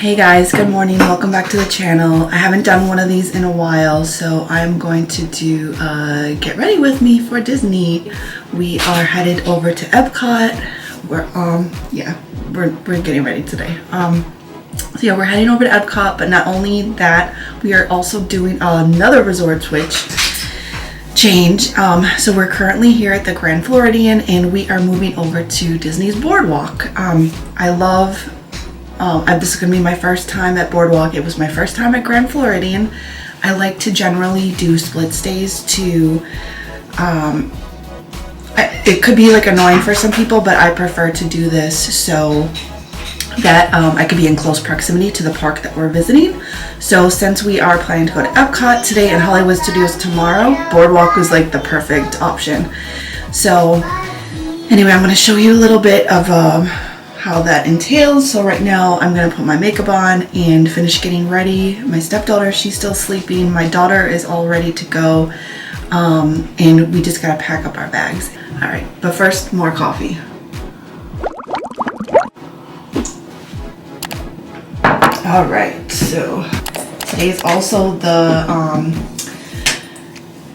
Hey guys, good morning. Welcome back to the channel. I haven't done one of these in a while, so I'm going to do get ready with me for Disney. We are headed over to EPCOT. We're getting ready today. So yeah, we're heading over to EPCOT, but not only that, we are also doing another resort switch change. So we're currently here at the Grand Floridian and we are moving over to Disney's Boardwalk. This is gonna be my first time at Boardwalk. It was my first time at Grand Floridian. I like to generally do split stays to, it could be like annoying for some people, but I prefer to do this so that I could be in close proximity to the park that we're visiting. So since we are planning to go to EPCOT today and Hollywood Studios tomorrow, Boardwalk was like the perfect option. So anyway, I'm gonna show you a little bit of how that entails. So right now I'm gonna put my makeup on and finish getting ready. My stepdaughter, she's still sleeping. My daughter is all ready to go. And we just gotta pack up our bags. All right, but first, more coffee. All right, so today is also the,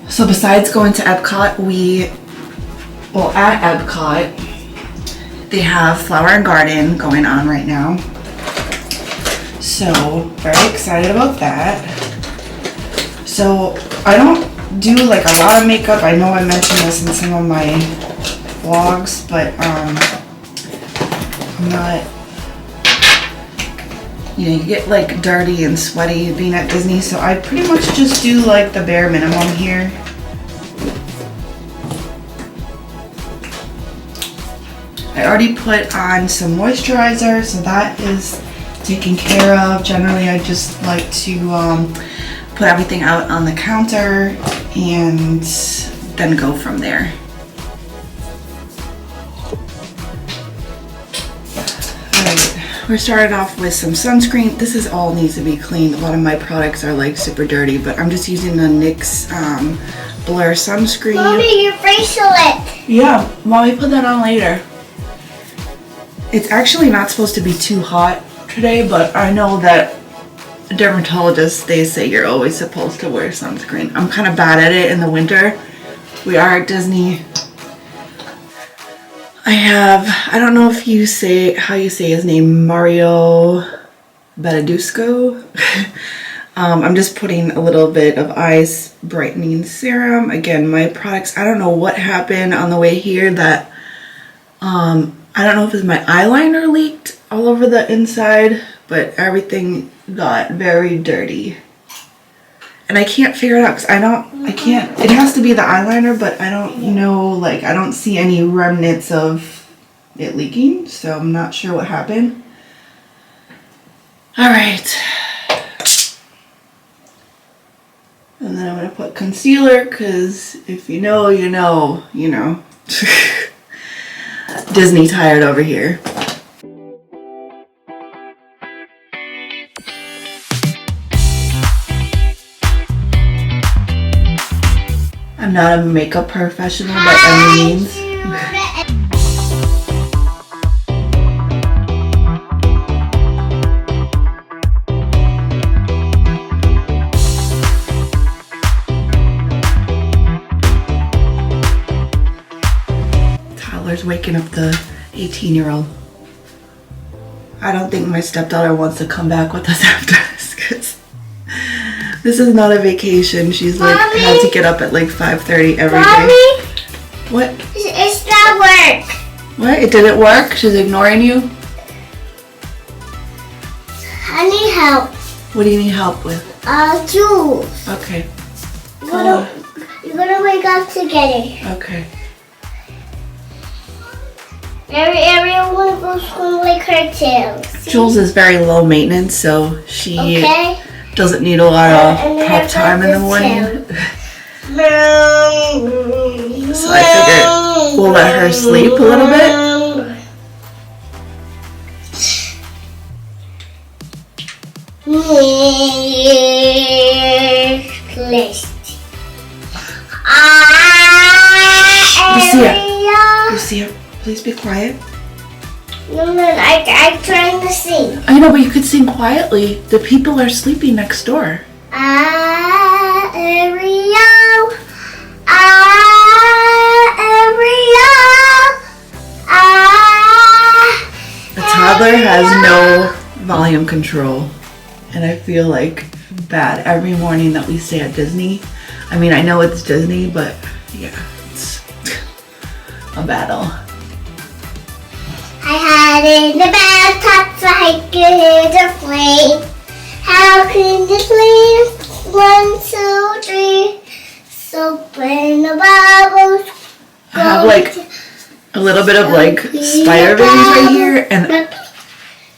so besides going to EPCOT, at EPCOT, they have Flower and Garden going on right now. So very excited about that. So I don't do like a lot of makeup. I know I mentioned this in some of my vlogs, but I'm not, you get like dirty and sweaty being at Disney. So I pretty much just do like the bare minimum here. I already put on some moisturizer, so that is taken care of. Generally, I just like to put everything out on the counter and then go from there. Alright, we're starting off with some sunscreen. This all needs to be cleaned. A lot of my products are like super dirty, but I'm just using the NYX Blur sunscreen. Mommy, your bracelet! Yeah, Mommy put that on later. It's actually not supposed to be too hot today, but I know that dermatologists, they say you're always supposed to wear sunscreen. I'm kind of bad at it in the winter. We are at Disney. I don't know if you say, how you say his name, Mario Badadusco. I'm just putting a little bit of ice brightening serum. Again, my products, I don't know what happened on the way here that, I don't know if it's my eyeliner leaked all over the inside, but everything got very dirty. And I can't figure it out because it has to be the eyeliner, but I don't know, like I don't see any remnants of it leaking, so I'm not sure what happened. All right. And then I'm gonna put concealer because if you know, you know, you know. Disney tired over here. I'm not a makeup professional by any means. Tyler's waking up the 18-year-old. I don't think my stepdaughter wants to come back with us after this because this is not a vacation. She's like had to get up at like 5:30 every day. What? It's not work. What? It didn't work? She's ignoring you? I need help. What do you need help with? Jules. Okay. You're gonna wake up together. Okay. Everyone goes home like her tail. Jules is very low maintenance, so she Okay. doesn't need a lot of prep time in the morning. So I figured we'll let her sleep a little bit. Lucia, please be quiet. No, I'm trying to sing. I know, but you could sing quietly. The people are sleeping next door. Ariel. A toddler has no volume control, and I feel like bad every morning that we stay at Disney. I mean, I know it's Disney, but yeah, it's a battle. I had in the bathtub so I could play. How can this leave? 1, 2, 3. So when the bubbles I have like a little bit of like spider veins right here, and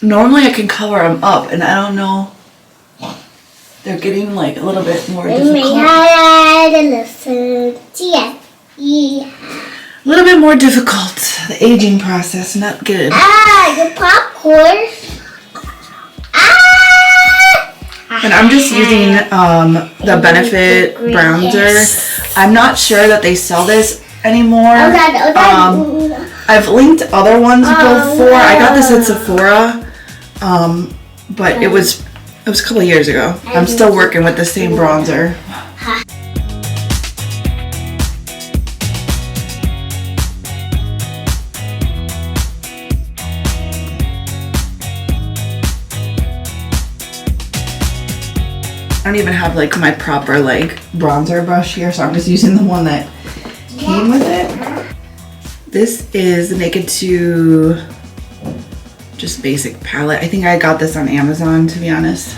normally I can cover them up, and I don't know. They're getting like a little bit more difficult. A little bit more difficult. The aging process, not good. The popcorn. And I'm just using the Benefit bronzer. I'm not sure that they sell this anymore. I've linked other ones before. I got this at Sephora, but it was a couple of years ago. I'm still working with the same bronzer. I don't even have like my proper like bronzer brush here, so I'm just using the one that came with it. This is the Naked 2 just basic palette. I think I got this on Amazon, to be honest.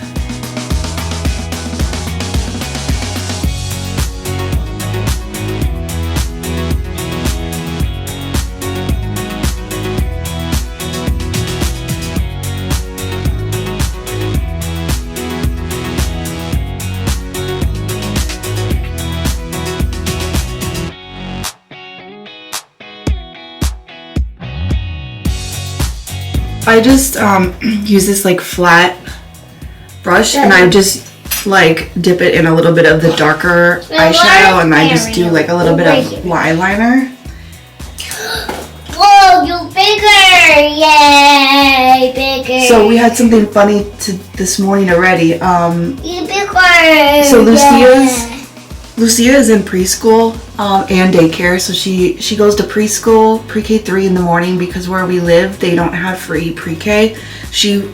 I just use this like flat brush, and I just like dip it in a little bit of the darker eyeshadow, and I just do like a little bit of eyeliner. Whoa, you're bigger! Yay, bigger! So we had something funny this morning already. You're bigger! So Lucia is in preschool and daycare, so she goes to preschool, pre-K 3 in the morning, because where we live they don't have free pre-K. She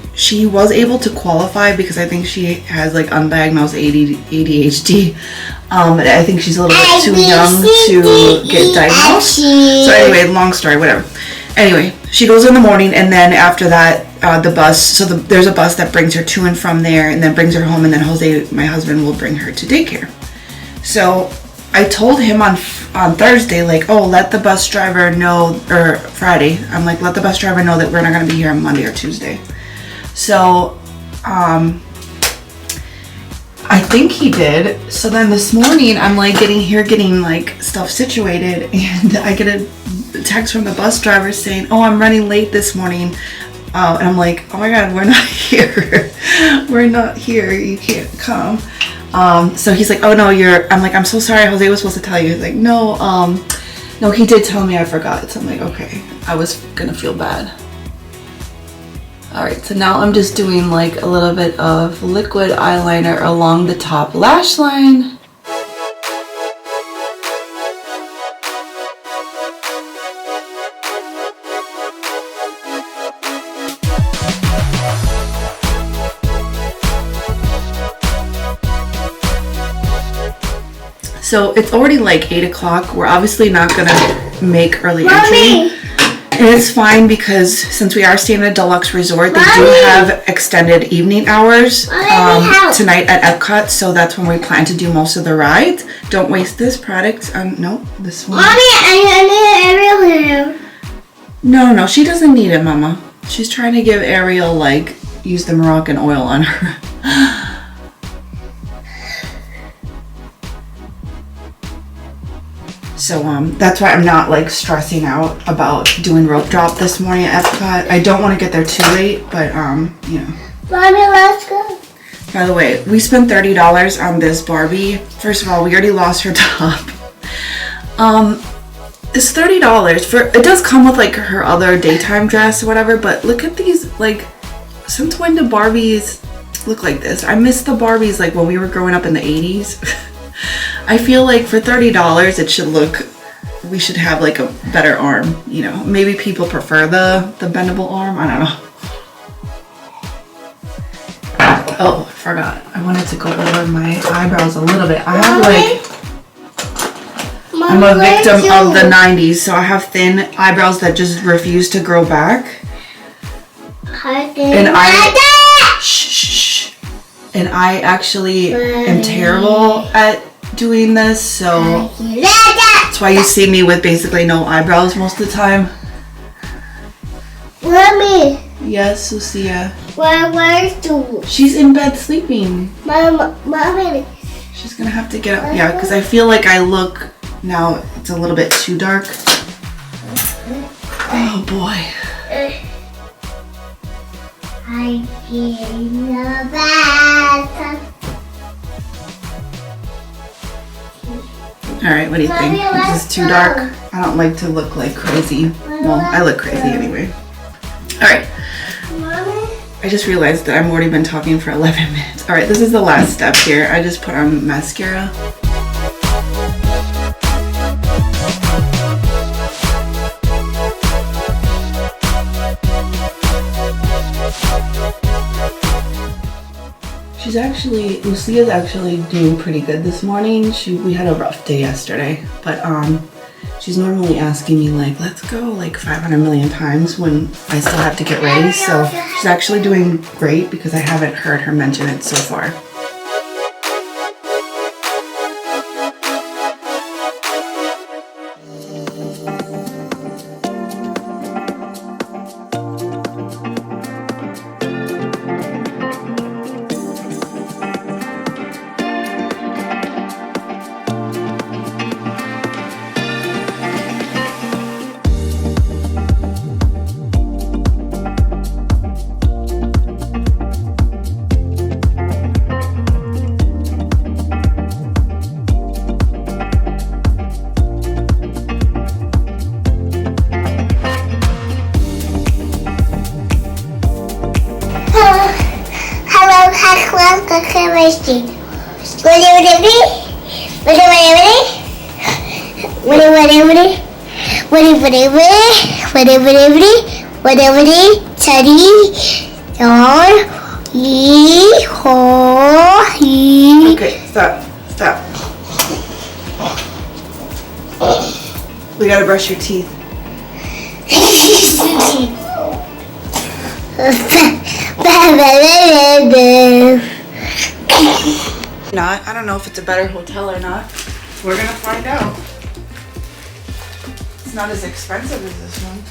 was able to qualify because I think she has like undiagnosed ADHD. But I think she's a little bit too young to get diagnosed. So anyway, long story, whatever. Anyway, she goes in the morning, and then after that, the bus. So there's a bus that brings her to and from there, and then brings her home, and then Jose, my husband, will bring her to daycare. So I told him on Thursday, like, oh, let the bus driver know, or Friday, I'm like, let the bus driver know that we're not going to be here on Monday or Tuesday. So, I think he did. So then this morning, I'm like getting like stuff situated, and I get a text from the bus driver saying, oh, I'm running late this morning. And I'm like, oh my God, we're not here. We're not here. You can't come. So he's like, oh no, I'm like, I'm so sorry, Jose was supposed to tell you. He's like, no, he did tell me, I forgot. So I'm like, okay, I was gonna feel bad. Alright, so now I'm just doing like a little bit of liquid eyeliner along the top lash line. So it's already like 8 o'clock. We're obviously not gonna make early entry. And it's fine because since we are staying at a deluxe resort, they do have extended evening hours tonight at EPCOT. So that's when we plan to do most of the rides. Don't waste this product. No, this one. Mommy, I need Ariel here. No, she doesn't need it, Mama. She's trying to give Ariel, like, use the Moroccan oil on her. So that's why I'm not like stressing out about doing rope drop this morning at EPCOT. I don't want to get there too late, but you know. Mommy, let's go. By the way, we spent $30 on this Barbie. First of all, we already lost her top. It's $30 for. It does come with like her other daytime dress or whatever. But look at these. Like, since when do Barbies look like this? I miss the Barbies like when we were growing up in the 80s. I feel like for $30 it should look. We should have like a better arm. You know, maybe people prefer the bendable arm. I don't know. Oh, I forgot. I wanted to go over my eyebrows a little bit. I have like. I'm a victim of the 90s, so I have thin eyebrows that just refuse to grow back. And I actually am terrible at doing this, so that's why you see me with basically no eyebrows most of the time. Mommy. Yes, Lucia. Where's the? She's in bed sleeping. Mommy. She's gonna have to get up. Yeah, because I feel like I look. Now it's a little bit too dark. Oh boy. I feel bad. Alright, what do you think? This is too dark? I don't like to look like crazy. Well, I look crazy anyway. Alright. I just realized that I've already been talking for 11 minutes. Alright, this is the last step here. I just put on mascara. Lucia's actually doing pretty good this morning. We had a rough day yesterday, but she's normally asking me like, let's go like 500 million times when I still have to get ready. So she's actually doing great because I haven't heard her mention it so far. Okay, stop. We gotta brush your teeth. Not. I don't know if it's a better hotel or not. We're gonna find out. It's not as expensive as this one.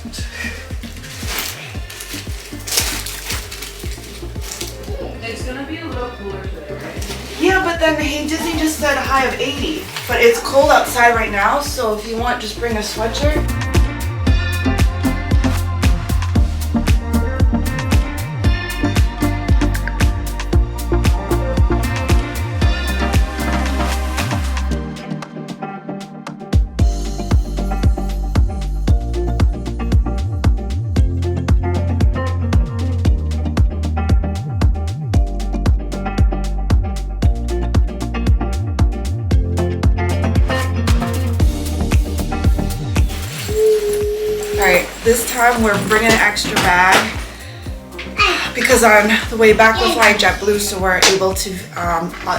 It's gonna be a little cooler today, right? Yeah, but then Disney just said a high of 80. But it's cold outside right now, so if you want, just bring a sweatshirt. This time we're bringing an extra bag because on the way back we're flying JetBlue, so we're able to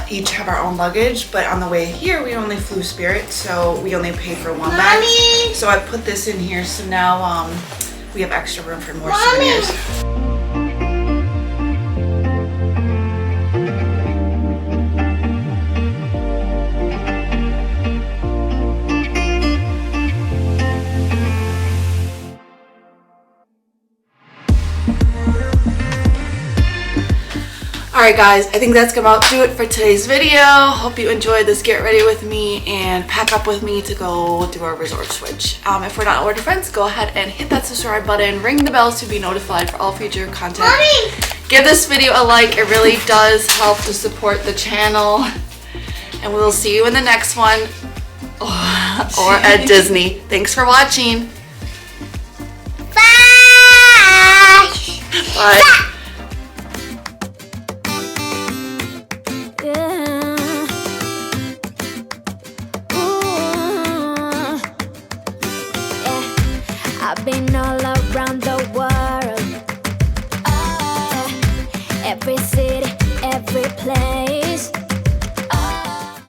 each have our own luggage. But on the way here we only flew Spirit, so we only paid for one bag. So I put this in here, so now we have extra room for more souvenirs. Alright guys, I think that's gonna about do it for today's video. Hope you enjoyed this get ready with me and pack up with me to go do our resort switch. If we're not already friends, go ahead and hit that subscribe button, ring the bells to be notified for all future content. Mommy! Give this video a like, it really does help to support the channel. And we'll see you in the next one. Oh. or at Disney. Thanks for watching. Bye. Bye. I've been all around the